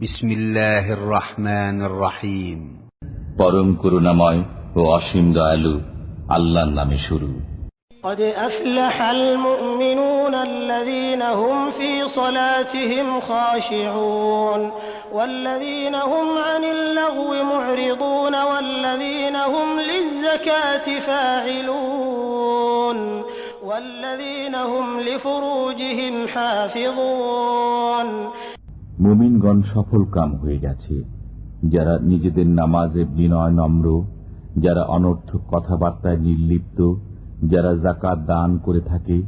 বিসমিল্লাহির রহমানির রহিম। পরম করুণাময় ও অসীম দয়ালু আল্লাহর নামে শুরু। قد أفلح المؤمنون الذين هم في صلاتهم خاشعون والذين هم عن اللغو معرضون والذين هم للزكاة فاعلون والذين هم لفروجهم حافظون। মুমিনগণ সফল কাম হয়ে গেছে, যারা নিজেদের নামাজে বিনয় নম্র, যারা অনর্থক কথাবার্তায় নির্লিপ্ত, যারা যাকাত দান করে থাকে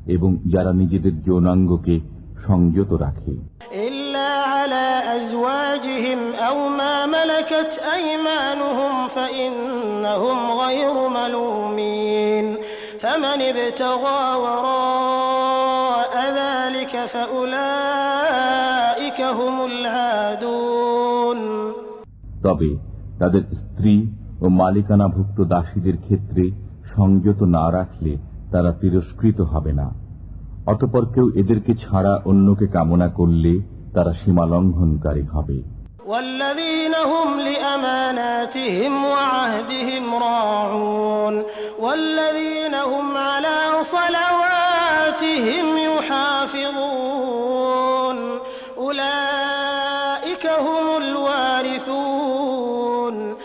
এবং যারা নিজেদের যৌনাঙ্গকে সংযত রাখে। ইল্লা আলা আজওয়াজিহিম আও মা মালাকাত আইমানুহুম ফাইন্নাহুম গায়রু মালুমিন ফামান ইবতাগা ওয়ারাআ যালিকা ফাউলাইকা হুমুল আদুন। তবে তাদের স্ত্রী ও মালিকানাভুক্ত দাসীদের ক্ষেত্রে সংযত না রাখলে তারা তিরস্কৃত হবে না। অতঃপর কেউ এদেরকে ছাড়া অন্যকে কামনা করলে তারা সীমালঙ্ঘনকারী হবে। والذين هم لأماناتهم وعهدهم راعون والذين هم على صلواتهم يحافظون أولئك هم الوارثون।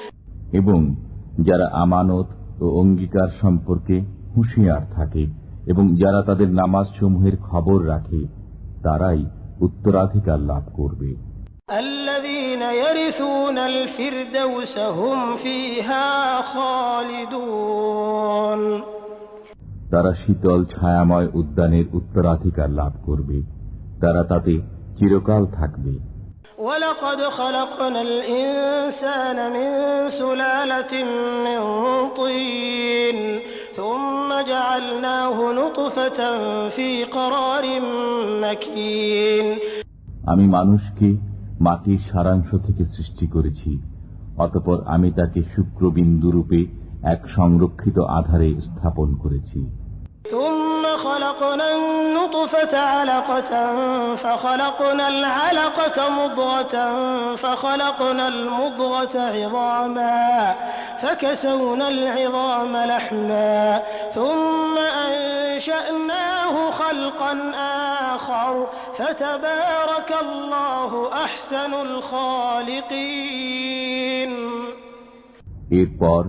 এবং যারা আমানত ও অঙ্গীকার সম্পর্কে হুঁশিয়ার থাকে এবং যারা তাদের নামাজ সমূহের খবর রাখে তারাই উত্তরাধিকার লাভ করবে। الذين يرثون الفردوس هم فيها خالدون। তারা শীতল ছায়াময় উদ্যানের উত্তরাধিকার লাভ করবে, তারা তাতে চিরকাল থাকবে। وَلَقَدْ خَلَقْنَا الْإِنسَانَ مِنْ سُلَالَةٍ مِنْ طِينٍ ثُمَّ جَعَلْنَاهُ نُطْفَةً فِي قَرَارٍ مَكِينٍ। আমি মানুষকে মাটির সারাংশ থেকে সৃষ্টি করেছি, অতঃপর আমি তাকে শুক্রবিন্দু রূপে এক সংরক্ষিত আধারে স্থাপন করেছি। ثُمَّ خَلَقْنَا النُّطْفَةَ عَلَقَةً فَخَلَقْنَا الْعَلَقَةَ مُضْغَةً فَخَلَقْنَا الْمُضْغَةَ عِظَامًا فَكَسَوْنَا الْعِظَامَ لَحْمًا ثُمَّ أَنشَأْنَاهُ خَلْقًا آخَرَ فَتَبَارَكَ اللَّهُ أَحْسَنُ الْخَالِقِينَ। এরপর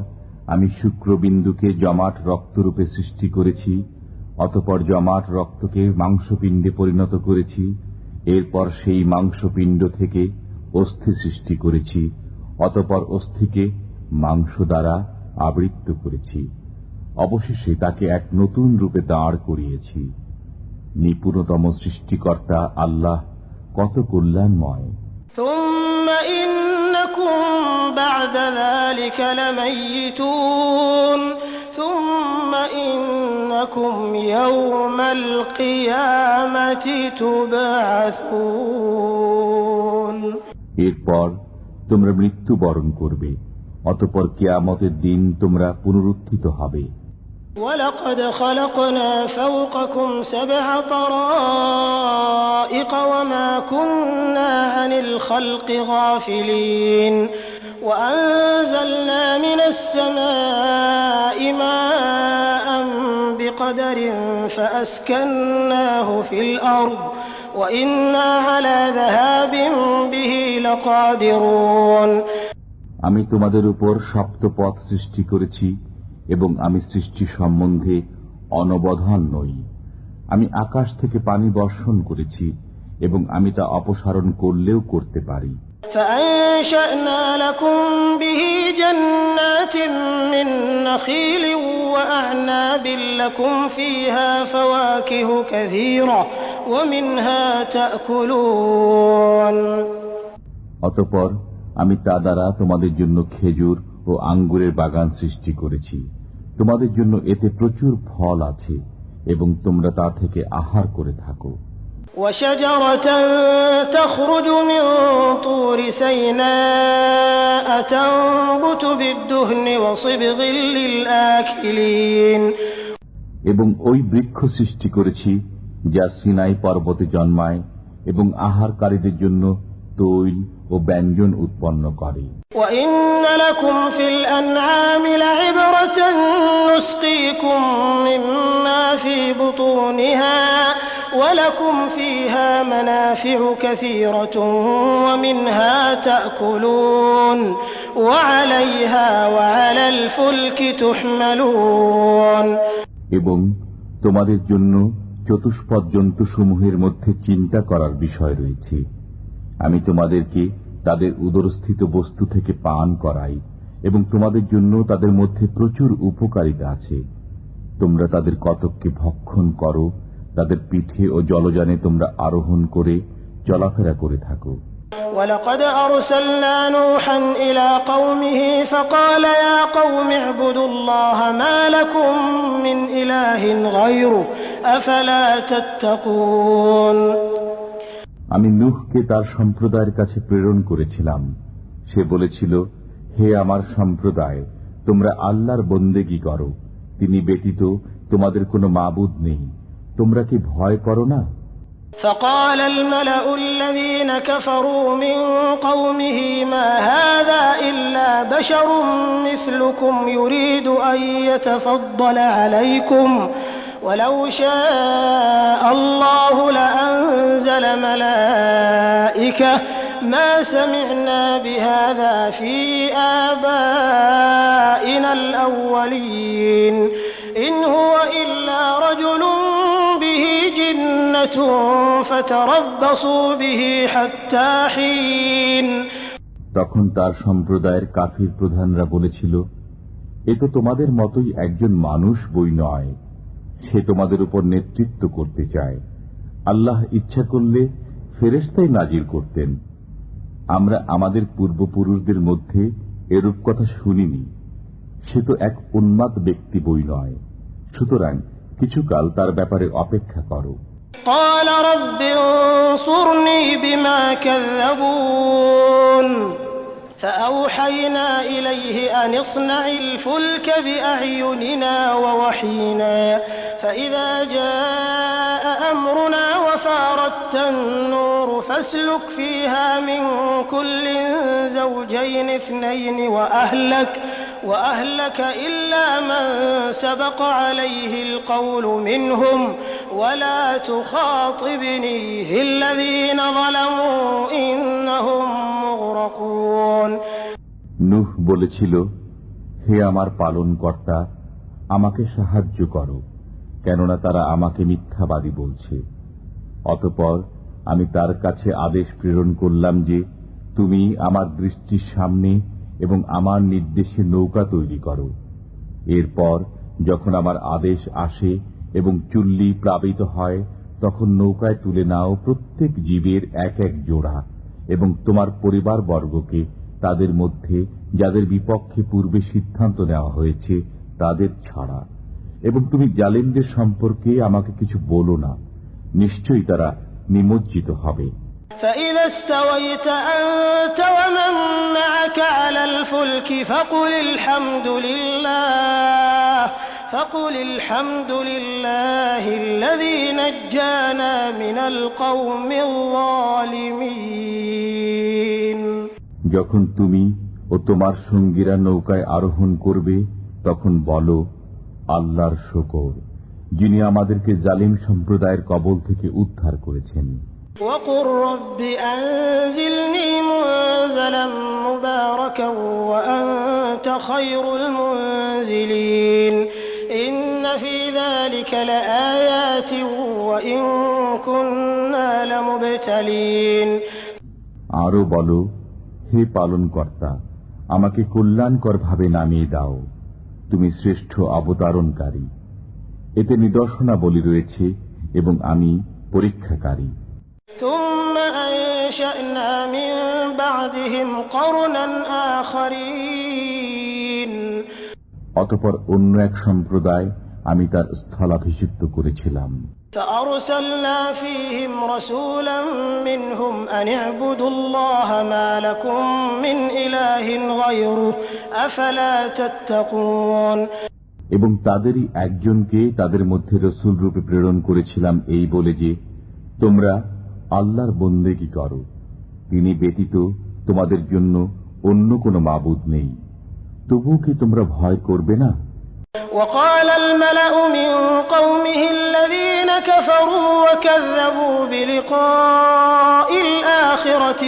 আমি শুক্রবিন্দুকে জমাট রক্তরূপে সৃষ্টি করেছি, অতঃপর জমাট রক্তকে মাংসপিণ্ডে পরিণত করেছি, এরপর সেই মাংসপিণ্ড থেকে অস্থি সৃষ্টি করেছি, অতঃপর অস্থিকে মাংস দ্বারা আবৃত করেছি, অবশেষে তাকে এক নতুন রূপে দাঁড় করিয়েছি। নিপুণতম সৃষ্টিকর্তা আল্লাহ কত কল্যাণময়। ثُمَّ إِنَّكُمْ بَعْدَ ذَلِكَ لَمَيِّتُونَ ثُمَّ إِنَّكُمْ يَوْمَ الْقِيَامَةِ تُبْعَثُونَ। এরপর তোমরা মৃত্যুবরণ করবে, অতঃপর কিয়ামতের দিন তোমরা পুনরুত্থিত হবে। وَلَقَدْ خَلَقْنَا فَوْقَكُمْ سَبْعَ طَرَائِقَ وَمَا كُنَّا عَنِ الْخَلْقِ غَافِلِينَ وَأَنزَلْنَا مِنَ السَّمَاءِ مَاءً بِقَدَرٍ فَأَسْكَنَّاهُ فِي الْأَرْضِ وَإِنَّا عَلَى ذَهَابٍ بِهِ لَقَادِرُونَ। আমি তোমাদের উপর সপ্তপথ সৃষ্টি করেছি এবং আমি সৃষ্টি সম্বন্ধে অনবধান নই। আমি আকাশ থেকে পানি বর্ষণ করেছি এবং আমি তা অপসারণ করলেও করতে পারি। فَأَنشَأْنَا لَكُم بِهِ جَنَّاتٍ مِّن نَّخِيلٍ وَأَعْنَابٍ لَّكُمْ فِيهَا فَوَاكِهُ كَثِيرَةٌ وَمِنْهَا تَأْكُلُونَ। অতঃপর আমি তা দ্বারা তোমাদের জন্য খেজুর ও আঙ্গুরের বাগান সৃষ্টি করেছি, তোমাদের জন্য এতে প্রচুর ফল আছে এবং তোমরা তা থেকে আহার করে থাকো। وَشَجَرَةً تَخْرُجُ مِن طُورِ سَيْنَاءَ تَنبُتُ بِالدُّهْنِ وَصِبْغٍ لِّلْآكِلِينَ। এবং ওই বৃক্ষ সৃষ্টি করেছি যা সিনাই পর্বতে জন্মায় এবং আহারকারীদের জন্য তৈল ও ব্যঞ্জন উৎপন্ন করে। وَإِنَّ لَكُمْ فِي الْأَنْعَامِ لَعِبْرَةً نُسْقِيكُم مِّمَّا فِي بُطُونِهَا وَلَكُمْ فِيهَا مَنَافِعُ كَثِيرَةٌ وَمِنْهَا تَأْكُلُونَ وَعَلَيْهَا وَعَلَى الْفُلْكِ تُحْمَلُونَ। এবং তোমাদের জন্য চতুষ্পদ জন্তুসমূহের মধ্যে চিন্তা করার বিষয় রয়েছে। আমি তোমাদেরকে তাদের উদরস্থিত বস্তু থেকে পান করাই এবং তোমাদের জন্য তাদের মধ্যে প্রচুর উপকারিতা আছে। তোমরা তাদের কতককে ভক্ষণ করো, তাদের পিঠে ও জলযানে তোমরা আরোহণ করে চলাফেরা করে থাকো। وَلَقَدْ أَرْسَلْنَا نُوحًا إِلَى قَوْمِهِ فَقَالَ يَا قَوْمِ اعْبُدُوا اللَّهَ مَا لَكُمْ مِنْ إِلَٰهٍ غَيْرُهُ أَفَلَا تَتَّقُونَ। আমি নূহকে তার সম্প্রদায়ের কাছে প্রেরণ করেছিলাম। সে বলেছিল, হে আমার সম্প্রদায়, তোমরা আল্লাহর বন্দেগী করো, তিনি ব্যতীত তোমাদের কোনো মাবুদ নেই, তোমরা কি ভয় করো না? فقال الملأ الذين كفروا من قومه ما هذا إلا بشر مثلكم يريد أن يتفضل عليكم ولو شاء الله لأنزل ملائكة ما سمعنا بهذا في آبائنا الأولين إن هو إلا رجل به جنة فتربصوا به حتى حين। তখন তার সম্প্রদায়ের কাফির প্রধানরা বলেছিল, এ তো তোমাদের মতোই একজন মানুষ বই নয়, সে তোমাদের উপর নেতৃত্ব করতে চায়। আল্লাহ ইচ্ছা করলে ফেরেশতাই নাজিল করতেন। আমরা আমাদের পূর্বপুরুষদের মধ্যে এরূপ কথা শুনিনি। সে তো এক উন্মাদ ব্যক্তি বই নয়, সুতরাং কিছুকাল তার ব্যাপারে অপেক্ষা করো। قال رب انصرني بما كذبون فأوحينا إليه أن اصنع الفلك بأعيننا ووحينا فإذا جاء أمرنا وفارت النور فاسلك فيها من كل زوجين اثنين وأهلك إلا من سبق عليه القول منهم ولا تخاطبني في الذين ظلموا إنهم مغرقون। নূহ বলেছিল, হে আমার পালনকর্তা, আমাকে সাহায্য করো, কেননা তারা আমাকে মিথ্যাবাদী বলছে। অতঃপর আমি তার কাছে আদেশ প্রেরণ করলাম যে, তুমি আমার দৃষ্টির সামনে এবং আমার নির্দেশে নৌকা তৈরি করো। এরপর যখন আমার আদেশ আসে এবং চুল্লি প্লাবিত হয়, তখন নৌকায় তুলে নাও প্রত্যেক জীবের এক এক জোড়া এবং তোমার পরিবারবর্গকে তাদের মধ্যে যাদের বিপক্ষে পূর্বে সিদ্ধান্ত নেওয়া হয়েছে তাদের ছাড়া, এবং তুমি জালিমদের সম্পর্কে আমাকে কিছু বলো না, নিশ্চয়ই তারা নিমজ্জিত হবে। فإذا استويت أنت ومن معك على الفلك فقل الحمد لله الذي نجانا من القوم الظالمين। যখন তুমি ও তোমার সঙ্গীরা নৌকায় আরোহণ করবে, তখন বলো, আল্লাহর শুকর, যিনি আমাদেরকে জালিম সম্প্রদায়ের কবল থেকে উদ্ধার করেছেন। وقل رب أنزلني منزلا مباركا وأنت خير المنزلين إن في ذلك لآيات وإن كنا لمبتلين। আরো বলো, হে পালনকর্তা, আমাকে কল্যাণকর ভাবে নামিয়ে দাও, তুমি শ্রেষ্ঠ অবতারণকারী। এতে নিদর্শনাবলী রয়েছে এবং আমি পরীক্ষাকারী। ثم أنشأنا من بعدهم قرنا آخرين। অতঃপর অন্য এক সম্প্রদায় আমি তার স্থলাভিষিক্ত করেছিলাম। فأرسلنا فيهم رسولا منهم أن اعبدوا الله ما لكم من إله غيره أفلا تتقون। এবং তাদেরই একজনকে তাদের মধ্যে রসূল রূপে প্রেরণ করেছিলাম এই বলে যে, তোমরা আল্লাহর বন্দেগী করো, তিনি ব্যতীত তোমাদের জন্য অন্য কোনো মাবুদ নেই, তবুও কি তোমরা ভয় করবে না? وقال الملأ من قومه الذين كفروا وكذبوا بلقاء الآخرة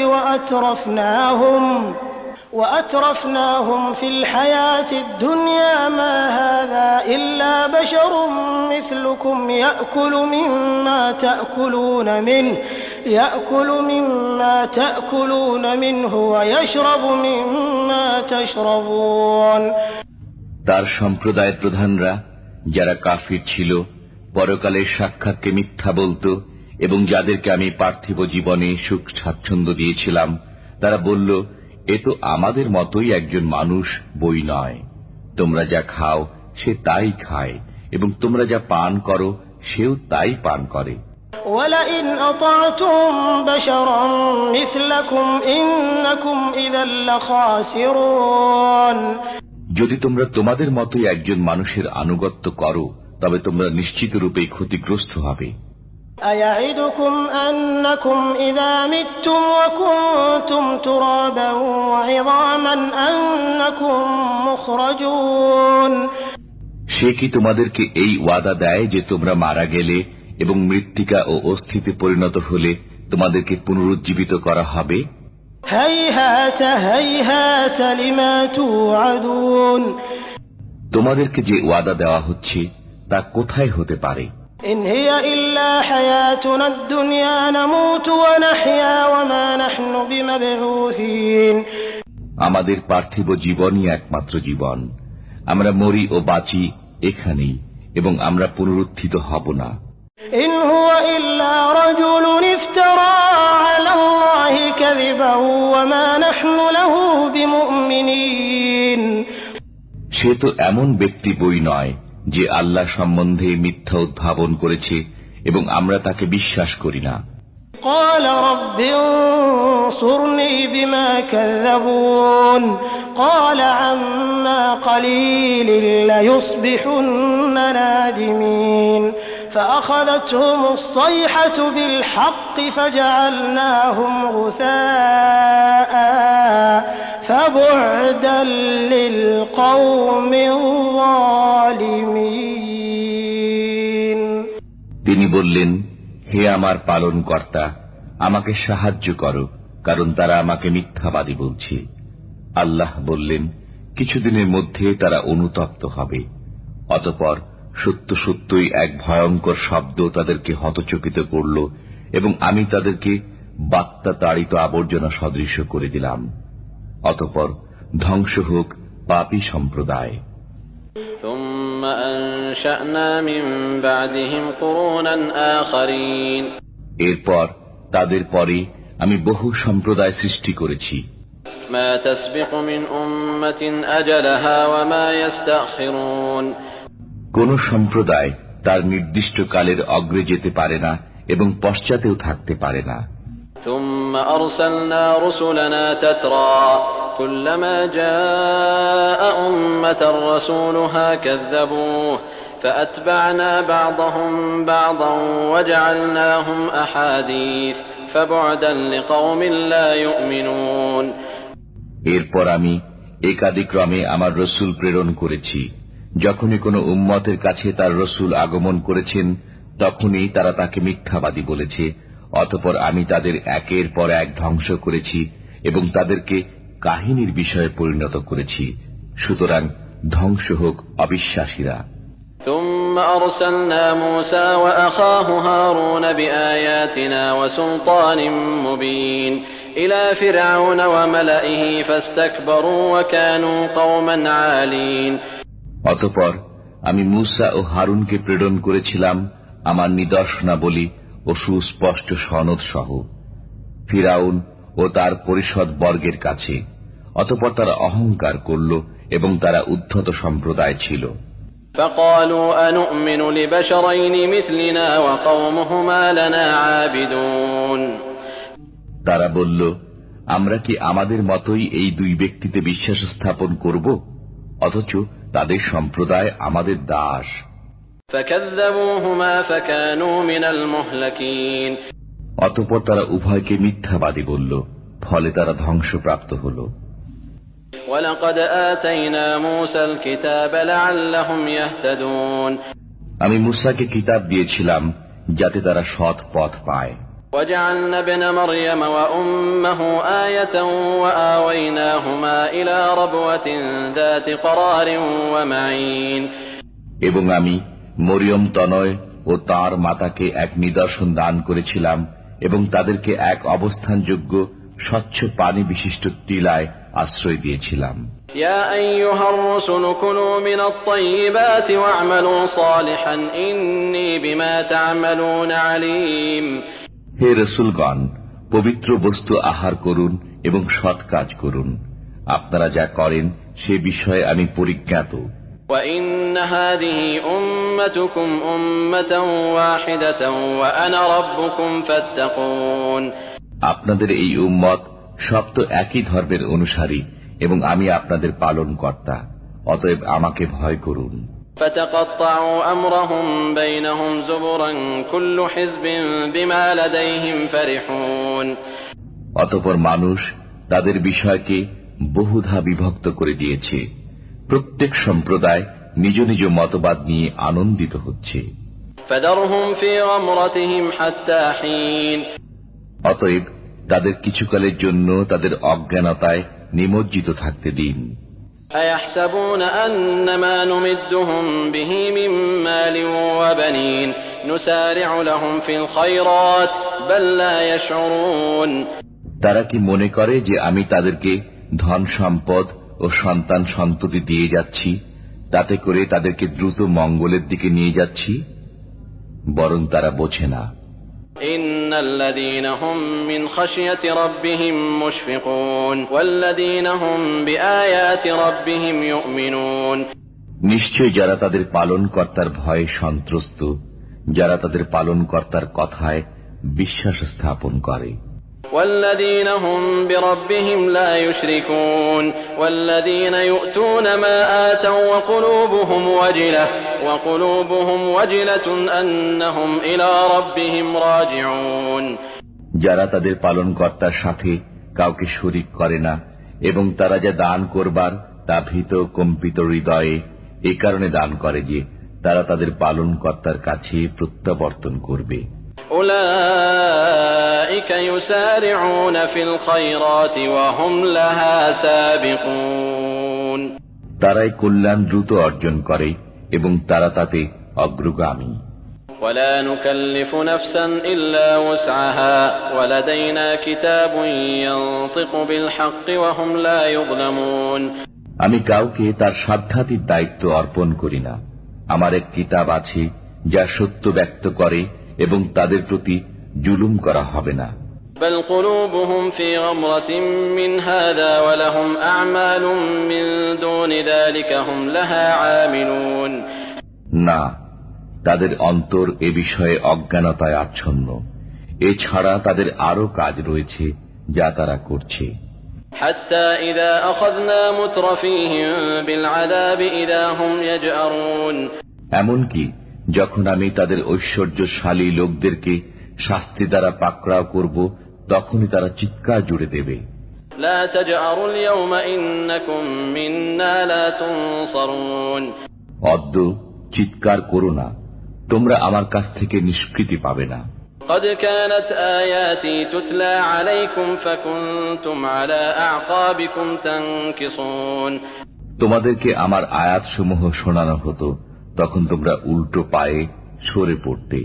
وأترفناهم في الحياة الدنيا ما هذا إلا بشر مثلكم يأكل مما تأكلون منه ويشرب مما تشربون। তার সম্প্রদায়ের প্রধানরা যারা কাফির ছিল, পরকালের সাক্ষাৎকে মিথ্যা বলত এবং যাদেরকে আমি পার্থিব জীবনে সুখ স্বাচ্ছন্দ্য দিয়েছিলাম, তারা বলল, এ তো আমাদের মতোই একজন মানুষ, বই নয়। তোমরা যা খাও সে তাই খায় এবং তোমরা যা পান করো সেও তাই পান করে। وَلَئِنْ أَطَعْتُمْ بَشَرًا مِثْلَكُمْ إِنَّكُمْ إِذًا لَخَاسِرُونَ। যদি তোমরা তোমাদের মতোই একজন মানুষের আনুগত্য করো তবে তোমরা নিশ্চিত রূপেই ক্ষতিগ্রস্ত হবে। أَيَعِدُكُمْ أَنَّكُمْ إِذَا مِتُّمْ وَكُنْتُمْ تُرَابًا وَعِظَامًا أَنَّكُمْ مُخْرَجُونَ। সে কি তোমাদেরকে এই ওয়াদা দেয় যে তোমরা মারা গেলে এবং মৃত্তিকা ও অস্থিতে পরিণত হলে তোমাদেরকে পুনরুজ্জীবিত করা হবে? هَيْهَاتَ هَيْهَاتَ لِمَا تُوعَدُونَ। তোমাদেরকে যে ওয়াদা দেওয়া হচ্ছে তা কোথায় হতে পারে? إِنْ هِيَ إِلَّا حَيَاتُنَا الدُّنْيَا نَمُوتُ وَنَحْيَا وَمَا نَحْنُ بِمَبْعُوثِينَ। আমাদের পার্থিব জীবনই একমাত্র জীবন, আমরা মরি ও বাঁচি এখানেই এবং আমরা পুনরুত্থিত হব না। إِنْ هُوَ إِلَّا رَجُلٌ افْتَرَى عَلَى اللَّهِ كَذِبًا وَمَا نَحْنُ لَهُ بِمُؤْمِنِينَ। সে তো এমন ব্যক্তি বই নয় যে আল্লাহ সম্বন্ধে মিথ্যা উদ্ভাবন করেছে এবং আমরা তাকে বিশ্বাস করি না। قَالَ رَبِّ انصُرْنِي بِمَا كَذَّبُونِ قَالَ عَمَّا قَلِيلٍ لَيُصْبِحُنَّ نَادِمِينَ فَأَخَذَتْهُمُ الصَّيْحَةُ بِالْحَقِّ فَجَعَلْنَاهُمْ غُثَاءً فَبُعْدًا لِلْقَوْمِ الظَّالِمِينَ। তিনি বললেন, হে আমার পালনকর্তা, আমাকে সাহায্য করো, কারণ তারা আমাকে মিথ্যাবাদী বলছে। আল্লাহ বললেন, কিছুদিনের মধ্যে তারা অনুতপ্ত হবে। অতঃপর সত্য সত্যই এক ভয়ঙ্কর শব্দ তাদেরকে হতচকিত করল এবং আমি তাদেরকে বাত্তা তাড়িত আবর্জনা সদৃশ করে দিলাম। অতঃপর ধ্বংস হোক পাপী সম্প্রদায়। এরপর তাদের পরে আমি বহু সম্প্রদায় সৃষ্টি করেছি। কোন সম্প্রদায় তার নির্দিষ্ট কালের অগ্রে যেতে পারে না এবং পশ্চাতেও থাকতে পারে না। ثم أرسلنا رسلنا تترى كلما جاء أمة رسولها كذبوه فأتبعنا بعضهم بعضا وجعلناهم أحاديث فبعدا لقوم لا يؤمنون। এরপর আমি একাদিক্রমে আমার রসুল প্রেরণ করেছি। যখনই কোনো উম্মতের কাছে তার রসুল আগমন করেছেন তখনই তারা তাকে মিথ্যাবাদী বলেছে। অতঃপর আমি তাদের একের পর এক ধ্বংস করেছি এবং তাদেরকে কাহিনীর বিষয়ে পরিণত করেছি। সুতরাং ধ্বংস হোক অবিশ্বাসীরা। ثم أرسلنا موسى وأخاه هارون بآياتنا وسلطان مبين إلى فرعون وملئه فاستكبروا وكانوا قوما عالين। অতঃপর আমি মূসা ও হারুনকে প্রেরণ করেছিলাম আমার নিদর্শনাবলী ও সুস্পষ্ট সনদ সহ ফিরাউন ও তার পরিষদ বর্গের কাছে। অতঃপর তারা অহংকার করল এবং তারা উদ্ধত সম্প্রদায় ছিল। فقالوا أنؤمن لبشرين مثلنا وقومهما لنا عابدون। তারা বলল, আমরা কি আমাদের মতোই এই দুই ব্যক্তিতে বিশ্বাস স্থাপন করব, অথচ তাদের সম্প্রদায় আমাদের দাস। فكذبوهما فكانوا من المهلكين। অতঃপর তারা উভয়কে মিথ্যাবাদী বলল, ফলে তারা ধ্বংসপ্রাপ্ত হল। وَلَقَدْ آتَيْنَا مُوسَى الْكِتَابَ لَعَلَّهُمْ يَهْتَدُونَ আমি মূসাকে কিতাব দিয়েছিলাম যাতে তারা সৎ পথ পায়। وَجَعَلْنَا ابْنَ مَرْيَمَ وَأُمَّهُ آيَةً وَآوَيْنَاهُمَا إِلَى رَبْوَةٍ ذَاتِ قَرَارٍ وَمَعِينٍ এবং আমি মরিয়ম তনয় ও তার মাতাকে এক নিদর্শন দান করেছিলাম এবং তাদেরকে এক অবস্থানযোগ্য স্বচ্ছ পানি বিশিষ্ট টিলায় আশ্রয় দিয়েছিলাম। يا أيها الرسل كلوا من الطيبات واعملوا صالحا إني بما تعملون عليم হে রাসূলগণ, পবিত্র বস্তু আহার করুন এবং সৎ কাজ করুন, আপনারা যা করেন সে বিষয়ে আমি পরিজ্ঞাত। وإن هذه أمتكم أمة واحدة وأنا ربكم فاتقون আপনাদের এই উম্মত সব তো একই ধর্মের অনুসারী এবং আমি আপনাদের পালন কর্তা, অতএব আমাকে ভয় করুন। فتقطعوا أمرهم بينهم زبرا كل حزب بما لديهم فرحون অতঃপর মানুষ তাদের বিষয়কে বহুধা বিভক্ত করে দিয়েছে, প্রত্যেক সম্প্রদায় নিজ নিজ মতবাদ নিয়ে আনন্দিত হচ্ছে। فذرهم في غمرتهم حتى حين অতএব তাদের কিছুকালের জন্য তাদের অজ্ঞানতায় নিমজ্জিত থাকতে দিন। أيحسبون أنما نمدهم به من مال وبنين نسارع لهم في الخيرات بل لا يشعرون তারা কি মনে করে যে আমি তাদেরকে ধন সম্পদ ও সন্তান সন্ততি দিয়ে যাচ্ছি, তাতে করে তাদেরকে দ্রুত মঙ্গলের দিকে নিয়ে যাচ্ছি? বরং তারা বোঝে না। إن الذين هم من خشية ربهم مشفقون والذين هم بآيات ربهم يؤمنون নিশ্চয় যারা তাদের পালনকর্তার ভয়ে সন্ত্রস্ত, যারা তাদের পালনকর্তার কথায় বিশ্বাস স্থাপন করে। والذين هم بربهم لا يشركون والذين يؤتون ما آتوا وقلوبهم وجلة أنهم إلى ربهم راجعون যারা তাদের পালনকর্তার সাথে কাউকে শরীক করে না এবং তারা যা দান করবার তা ভীত কম্পিত হৃদয়ে এই কারণে দান করে যে তারা তাদের পালনকর্তার কাছে প্রত্যাবর্তন করবে। أولئك يسارعون في الخيرات وهم لها سابقون তারাই কল্যাণ দ্রুত অর্জন করে এবং তারা তাতে অগ্রগামী। ولا نكلف نفسا إلا وسعها ولدينا كتاب ينطق بالحق وهم لا يظلمون আমি কাউকে তার সাধ্যাতীত দায়িত্ব অর্পণ করি না। আমার এক কিতাব আছে যা সত্য ব্যক্ত করে এবং তাদের প্রতি জুলুম করা হবে না। بل قلوبهم في غمرة من هذا ولهم أعمال من دون ذلك هم لها عاملون না, তাদের অন্তর এ বিষয়ে অজ্ঞানতায় আচ্ছন্ন, এছাড়া তাদের আরো কাজ রয়েছে যা তারা করছে। حتى إذا أخذنا مترفيهم بالعذاب إذا هم يجأرون এমনকি যখন আমি তাদের ঐশ্বর্যশালী লোকদেরকে শাস্তি দ্বারা পাকড়াও করব, তখনই তারা চিৎকার জুড়ে দেবে। لا تجأروا اليوم إنكم منا لا تنصرون অদ্য চিৎকার করো না, তোমরা আমার কাছ থেকে নিষ্কৃতি পাবে না। قد كانت آياتي تتلى عليكم فكنتم على أعقابكم تنكصون তোমাদেরকে আমার আয়াতসমূহ শোনানো হতো, তখন তোমরা উল্টো পায়ে সরে পড়তে।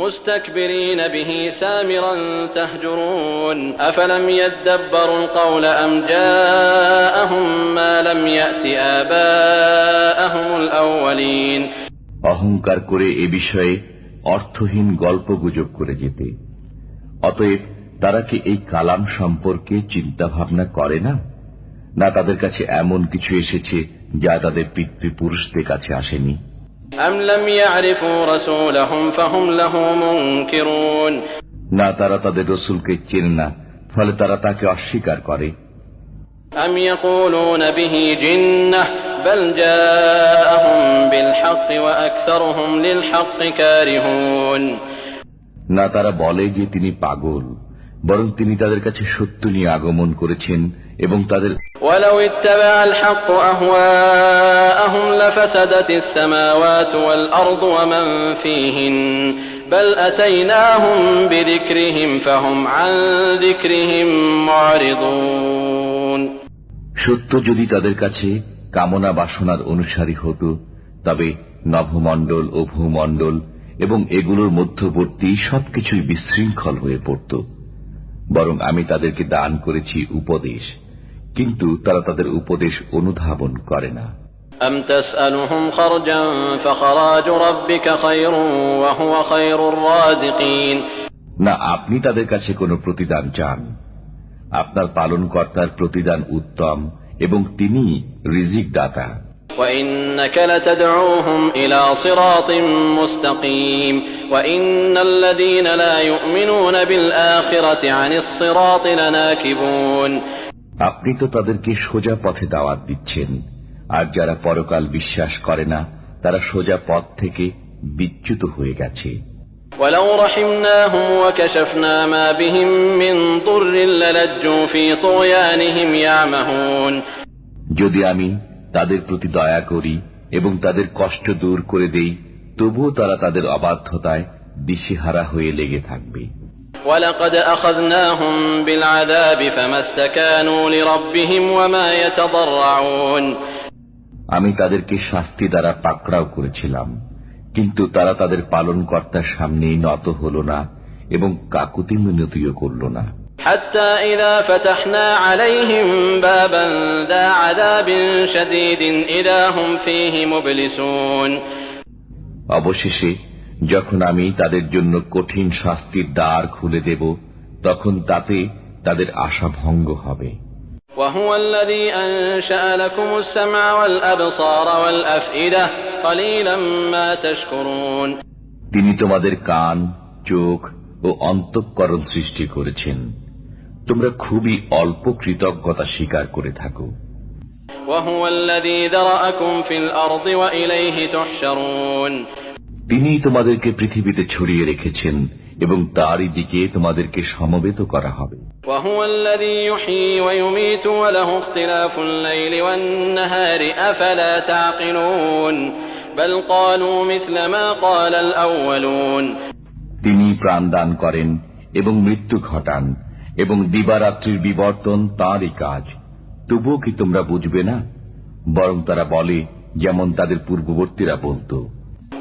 مستكبرين به سامرا تهجرون أفلم يدبروا القول أم جاءهم ما لم يأت آباءهم الأولين অহংকার করে এ বিষয়ে অর্থহীন গল্পগুজব করে যেতে। অতএব তারা কি এই কালাম সম্পর্কে চিন্তা ভাবনা করে না? না তাদের কাছে এমন কিছু এসেছে যা তাদের পিতৃপুরুষদের কাছে আসেনি? أم لم يعرفوا رسولهم فهم له منكرون না তারা তাদের রসুলকে চেনে না, ফলে তারা তাকে অস্বীকার করে। أم يقولون به جنة بل جاءهم بالحق وأكثرهم للحق كارهون না তারা বলে যে তিনি পাগল, বরং তিনি তাদের কাছে সত্য নিয়ে আগমন করেছেন এবং তাদের وَلَوِ اتَّبَعَ الْحَقُّ أَهْوَاءَهُمْ لَفَسَدَتِ السَّمَاوَاتُ وَالْأَرْضُ وَمَنْ فِيهِنَّ بَلْ أَتَيْنَاهُمْ بِذِكْرِهِمْ فَهُمْ عَنْ ذِكْرِهِمْ مُعْرِضُونَ। সত্য যদি তাদের কাছে কামনা বাসনার অনুসারী হতো, তবে নভমণ্ডল ও ভূমণ্ডল এবং এগুলোর মধ্যবর্তী সবকিছুই বিশৃঙ্খল হয়ে পড়ত। বরং আমি তাদেরকে দান করেছি উপদেশ, কিন্তু তারা তাদের উপদেশ অনুধাবন করে না। أَمْ تَسْأَلُهُمْ خَرْجًا فَخَرَاجُ رَبِّكَ خَيْرٌ وَهُوَ خَيْرُ الرَّازِقِينَ। না আপনি তাদের কাছে কোনো প্রতিদান চান, আপনার পালনকর্তার প্রতিদান উত্তম এবং তিনি রিজিক দাতা। وَإِنَّكَ لَتَدْعُوهُمْ إِلَى صِرَاطٍ مُسْتَقِيمٍ وَإِنَّ الَّذِينَ لَا يُؤْمِنُونَ بِالْآخِرَةِ عَنِ الصِّرَاطِ لَنَاكِبُونَ। আপনি তো তাদেরকে সোজা পথে দাওয়াত দিচ্ছেন, আর যারা পরকাল বিশ্বাস করে না তারা সোজা পথ থেকে বিচ্যুত হয়ে গেছে। وَلَوْ رَحِمْنَاهُمْ وَكَشَفْنَا مَا بِهِمْ مِنْ ضُرٍّ لَلَجُّوا فِي طُغْيَانِهِمْ يَعْمَهُونَ। যদি আমি তাদের প্রতি দয়া করি এবং তাদের কষ্ট দূর করে দেই, তবুও তারা তাদের অবাধ্যতায় দিশেহারা হয়ে লেগে থাকবে। وَلَقَدْ أَخَذْنَاهُمْ بِالْعَذَابِ فَمَا اسْتَكَانُوا لِرَبِّهِمْ وَمَا يَتَضَرَّعُونَ। আমি তাদেরকে শাস্তি দ্বারা পাকড়াও করেছিলাম, কিন্তু তারা তাদের পালনকর্তার সামনেই নত হল না এবং কাকুতি মিনতিও করল না। حتى إذا فتحنا عليهم بابا ذا عذاب شديد إذا هم فيه مبلسون। অবশেষে যখন আমি তাদের জন্য কঠিন শাস্তির দ্বার খুলে দেব, তখন তাতে তাদের আশা ভঙ্গ হবে। وهو الذي أنشأ لكم السمع والأبصار والأفئدة قليلا ما تشكرون। তিনি তোমাদের কান, চোখ ও অন্তঃকরণ সৃষ্টি করেছেন, তোমরা খুবই অল্প কৃতজ্ঞতা স্বীকার করে থাকো। وهو الذي ذرأكم في الأرض وإليه تحشرون। তিনিই তোমাদেরকে পৃথিবীতে ছড়িয়ে রেখেছেন এবং তারই দিকে তোমাদেরকে সমবেত করা হবে। وهو الذي يحيي ويميت وله اختلاف الليل والنهار أفلا تعقلون بل قالوا مثل ما قال الأولون। তিনি প্রাণ দান করেন এবং মৃত্যু ঘটান এবং দিবারাত্রির বিবর্তন তাঁরই কাজ, তবুও কি তোমরা বুঝবে না? বরং তারা বলে যেমন তাদের পূর্ববর্তীরা বলতো,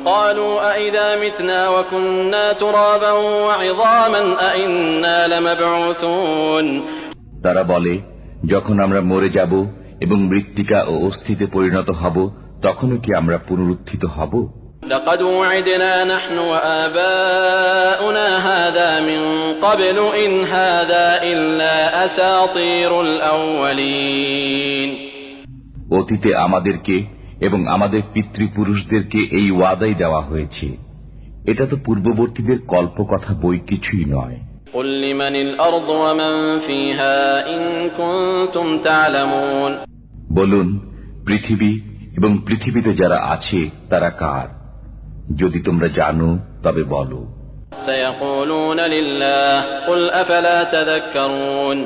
قالوا أئذا متنا وكنا ترابا وعظاما أئنا لمبعوثون। তারা বলে যখন আমরা মরে যাব এবং মৃত্তিকা ও অস্থিতে পরিণত হব, তখনও কি আমরা পুনরুত্থিত হব? لقد وعدنا نحن وآباؤنا هذا من قبل إن هذا إلا أساطير الأولين। অতীতে আমাদেরকে এবং আমাদের পিতৃপুরুষদেরকে এই ওয়াদাই দেওয়া হয়েছে, এটা তো পূর্ববর্তীদের কল্পকথা বই কিছুই নয়। قل لمن الأرض ومن فيها إن كنتم تعلمون। বলুন, পৃথিবী এবং পৃথিবীতে যারা আছে তারা কার? যদি তোমরা জানো তবে বলো। سيقولون لله قل أفلا تذكرون।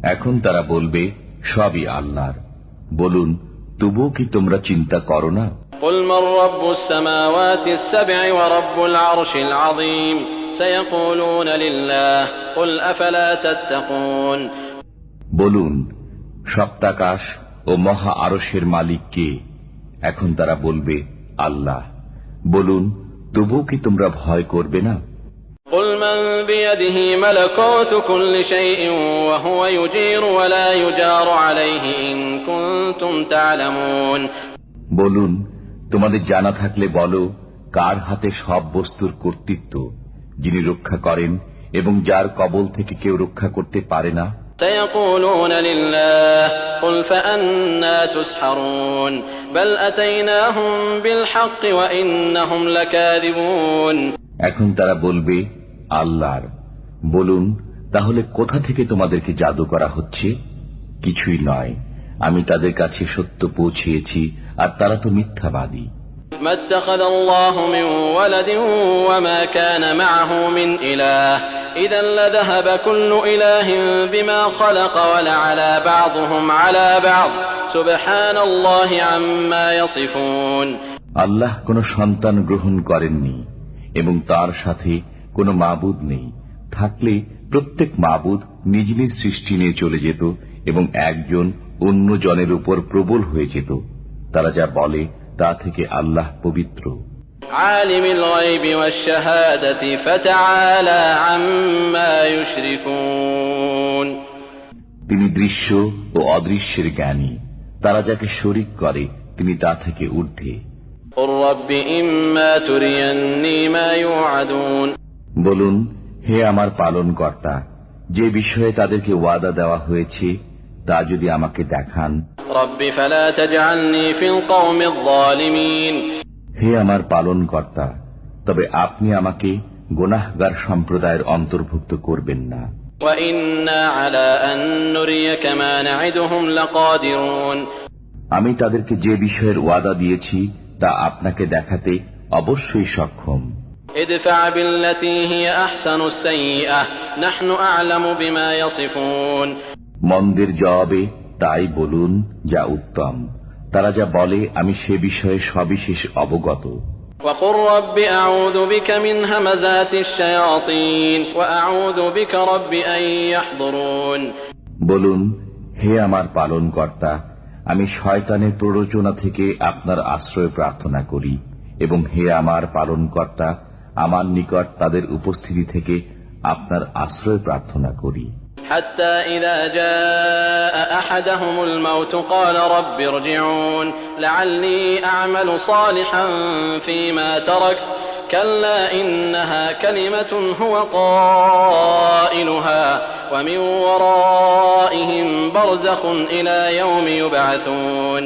এখন তারা বলবে সবই আল্লাহর। বলুন, তবুও কি তোমরা চিন্তা করো না? قل من رب السماوات السبع ورب العرش العظيم سيقولون لله قل أفلا تتقون। বলুন, সপ্তাকাশ ও মহা আরশের মালিক কে? এখন তারা বলবে আল্লাহ। বলুন, তবুও কি তোমরা ভয় করবে না? قل من بيده ملكوت كل شيء وهو يجير ولا يجار عليه إن كنتم تعلمون। বলুন, তোমাদের জানা থাকলে বলো, কার হাতে সব বস্তুর কর্তৃত্ব, যিনি রক্ষা করেন এবং যার কবল থেকে কেউ রক্ষা করতে পারে না? سيقولون لله قل فأنا تسحرون بل أتيناهم بالحق وإنهم لكاذبون। এখন তারা বলবে আল্লাহর। বলুন, তাহলে কোথা থেকে তোমাদেরকে জাদু করা হচ্ছে? কিছুই নয়, আমি তাদের কাছে সত্য পৌঁছিয়েছি আর তারা তো মিথ্যাবাদী। ما اتخذ الله من ولد وما كان معه من إله إذا لذهب كل إله بما خلق ولعلى بعضهم على بعض سبحان الله عما يصفون আল্লাহ কোন সন্তান গ্রহণ করেননি এবং তার সাথে কোনো মাবুদ নেই। থাকলে প্রত্যেক মাবুদ নিজ নিজ সৃষ্টি নিয়ে চলে যেত এবং একজন অন্য জনের উপর প্রবল হয়ে যেত। তারা যা বলে তা থেকে আল্লাহ পবিত্র। আলিমুল গায়বি ওয়াশ শাহাদাতি ফাতাআলা আম্মা ইউশরিকুন। তিনি দৃশ্য ও অদৃশ্যের জ্ঞানী, তারা যাকে শরীক করে তিনি তা থেকে ঊর্ধ্বে। কুর রাব্বি ইম্মা তুরিয়ান্নি মা ইউআদুন। বলুন, হে আমার পালনকর্তা, যে বিষয়ে তাদেরকে ওয়াদা দেওয়া হয়েছে তা যদি আমাকে দেখান। রাব্বি ফালা তাজআলনি ফিল কওমিয যালিমিন। হে আমার পালনকর্তা, তবে আপনি আমাকে গুনাহগার সম্প্রদায়ের অন্তর্ভুক্ত করবেন না। ওয়া ইন্না আলা আন নুরিয়াকা মা না'iদুহুম লাকাদিরুন। আমি তাদেরকে যে বিষয়ের ওয়াদা দিয়েছি তা আপনাকে দেখাতে অবশ্যই সক্ষম। ইদফা বিল্লাতী হিয়া আহসানুস সাইয়্যাহ নাহনু আ'লামু বিমা ইয়াসিফুন। মন্দের জবাবে তাই বলুন যা উত্তম, তারা যা বলে আমি সে বিষয়ে সবিশেষ অবগত। ওয়া কুর রাব্বি আউযু বিকা মিন হামাযাতিশ শায়াতিন ওয়া আউযু বিকা রাব্বি আন ইয়াহদুরুন। বলুন, হে আমার পালনকর্তা, আমি শয়তানের প্ররোচনা থেকে আপনার আশ্রয় প্রার্থনা করি এবং হে আমার পালনকর্তা, আমার নিকট তাদের উপস্থিতি থেকে আপনার আশ্রয় প্রার্থনা করি। حتى إذا جاء أحدهم الموت قال رب ارجعون لعلي أعمل صالحا فيما تركت كلا إنها كلمة هو قائلها ومن ورائهم برزخ إلى يوم يبعثون।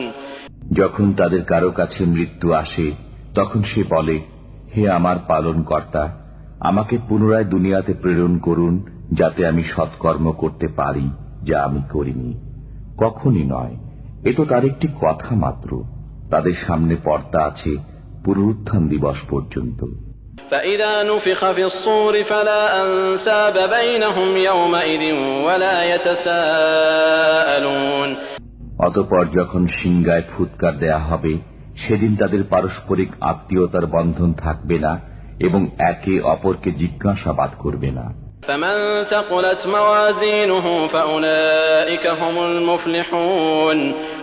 যখন তাদের কারো কাছে মৃত্যু আসে তখন সে বলে, হে আমার পালনকর্তা, আমাকে পুনরায় দুনিয়াতে প্রেরণ করুন যাতে আমি সৎকর্ম করতে পারি যা আমি করিনি। কখনই নয়, এ তো তার একটি কথা মাত্র। তাদের সামনে পর্দা আছে পুনরুত্থান দিবস পর্যন্ত। فإذا نفخ في الصور فلا أنساب بينهم يومئذ ولا يتساءلون। অতঃপর যখন সিংগায় ফুৎকার দেয়া হবে সেদিন তাদের পারস্পরিক আত্মীয়তার বন্ধন থাকবে না এবং একে অপরকে জিজ্ঞাসাবাদ করবে না। فمن ثقلت موازينه فأولئك هم المفلحون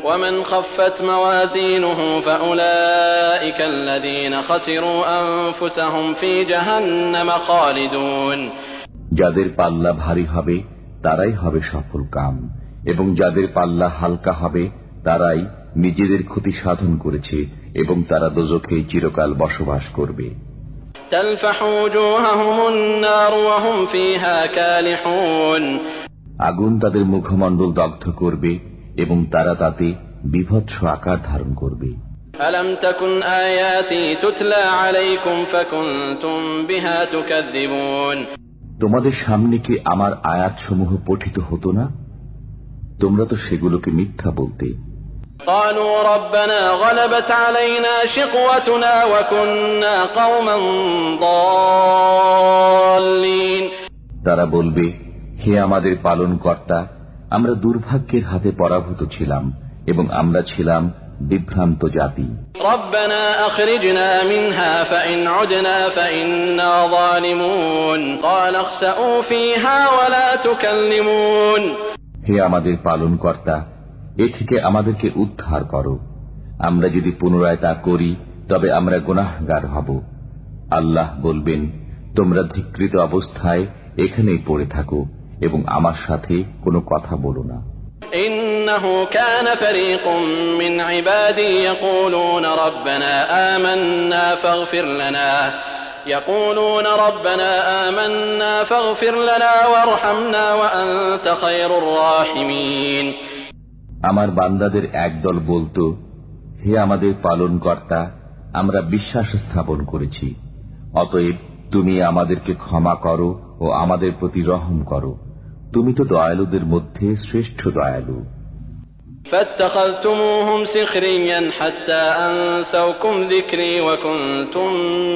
ومن خفت موازينه فأولئك الذين خسروا أنفسهم في جهنم خالدون। যাদের পাল্লা ভারী হবে তারাই হবে সফল কাম এবং যাদের পাল্লা হালকা হবে তারাই নিজেদের ক্ষতি সাধন করেছে এবং তারা দোজখে চিরকাল বসবাস করবে। تلفح وجوههم النار وهم فيها كالحون। আগুন তাদের মুখমণ্ডল দগ্ধ করবে এবং তারা তাতে বিভৎস আকার ধারণ করবে। ألم تكن آياتي تتلى عليكم فكنتم بها تكذبون। তোমাদের সামনে কি আমার আয়াতসমূহ পঠিত হতো না? তোমরা তো সেগুলোকে মিথ্যা বলতে। قالوا ربنا غلبت علينا شقوتنا وكنا قوما ضالين। তারা বলবে, হে আমাদের পালনকর্তা, আমরা দুর্ভাগ্যের হাতে পরাভূত ছিলাম এবং আমরা ছিলাম বিভ্রান্ত জাতি। ربنا أخرجنا منها فإن عدنا فإنا ظالمون قال اخسئوا فيها ولا تكلمون। হে আমাদের পালনকর্তা, এ থেকে আমাদেরকে উদ্ধার করো। আমরা যদি পুনরায় তা করি তবে আমরা গুনাহগার হব। আল্লাহ বলবেন, তোমরা ধিক্কৃত অবস্থায় এখানেই পড়ে থাকো এবং আমার সাথে কোনো কথা বলো না। إنه كان فريق من عبادي يقولون ربنا آمنا فاغفر لنا وارحمنا وأنت خير الراحمين। আমার বান্দাদের একদল বলতো, হে আমাদের পালনকর্তা, আমরা বিশ্বাস স্থাপন করেছি, অতএব তুমি আমাদেরকে ক্ষমা করো ও আমাদের প্রতি রহম করো, তুমি তো দয়ালুদের মধ্যে শ্রেষ্ঠ দয়ালু। فاتخذتموهم سخريا حتى أنسوكم ذكري وكنتم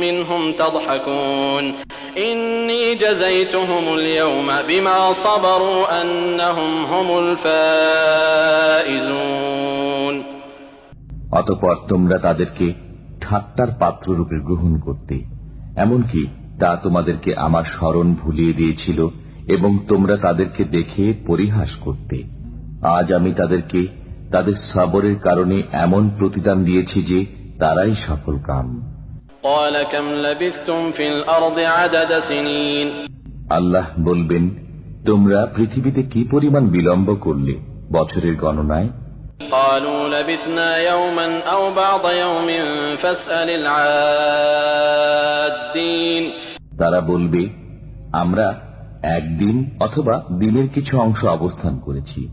منهم تضحكون إني جزيتهم اليوم بما صبروا أنهم هم الفائزون। অতঃপর তোমরা তাদেরকে ঠাট্টার পাত্ররূপে গ্রহণ করতে, এমনকি তা তোমাদেরকে আমার স্মরণ ভুলিয়ে দিয়েছিল এবং তোমরা তাদেরকে দেখে পরিহাস করতে। আজ আমি তাদেরকে তাদের সবরের কারণে এমন প্রতিদান দিয়েছি যে তারাই সফলকাম। আল্লাহ বলবেন, তোমরা পৃথিবীতে কি পরিমাণ বিলম্ব করলে বছরের গণনায়? قالوا لبثنا يوما أو بعض يوم فاسأل العادين। তারা বলবে, আমরা একদিন অথবা দিনের কিছু অংশ অবস্থান করেছি,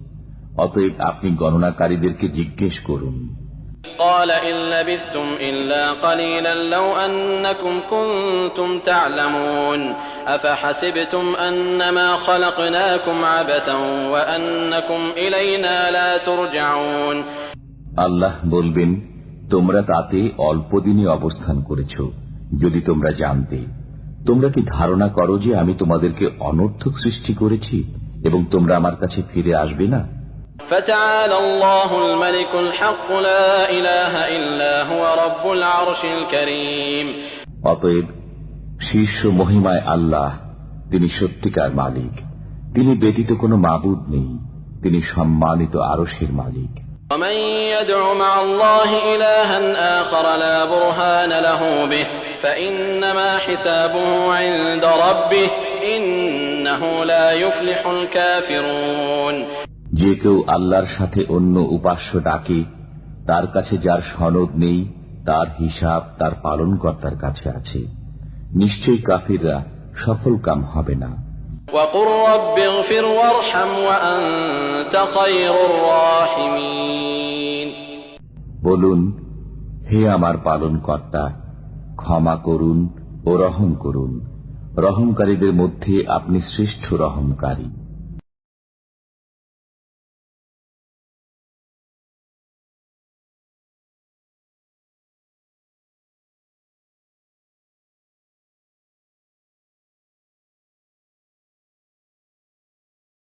অতএব আপনি গণনাকারীদেরকে জিজ্ঞেস করুন। قال إن لبثتم إلا قليلا لو أنكم كنتم تعلمون أفحسبتم أنما خلقناكم عبثا وأنكم إلينا لا ترجعون। আল্লাহ বলবেন, তোমরা তাতে অল্প দিনই অবস্থান করেছ। যদি তোমরা জানতে, তোমরা কি ধারণা করো যে আমি তোমাদেরকে অনর্থক সৃষ্টি করেছি এবং তোমরা আমার কাছে ফিরে আসবে না? فتعالى الله الملك الحق لا إله إلا هو رب العرش الكريم। অতএব শীর্ষ মহিমায় আল্লাহ, তিনি সত্যিকার মালিক, তিনি ব্যতীত কোনো মাবুদ নেই, তিনি সম্মানিত আরশের মালিক। ومن يدع مع الله إلها آخر لا برهان له به فإنما حسابه عند ربه إنه لا يفلح الكافرون। যে কেউ আল্লাহর সাথে অন্য উপাস্য ডাকে, তার কাছে যার সনদ নেই, তার হিসাব তার পালনকর্তার কাছে আছে। নিশ্চয়ই কাফিররা সফলকাম হবে না। وقل رب اغفر وارحم وأنت خير الراحمين। বলুন, হে আমার পালনকর্তা, ক্ষমা করুন ও রহম করুন, রহমকারীদের মধ্যে আপনি শ্রেষ্ঠ রহমকারী।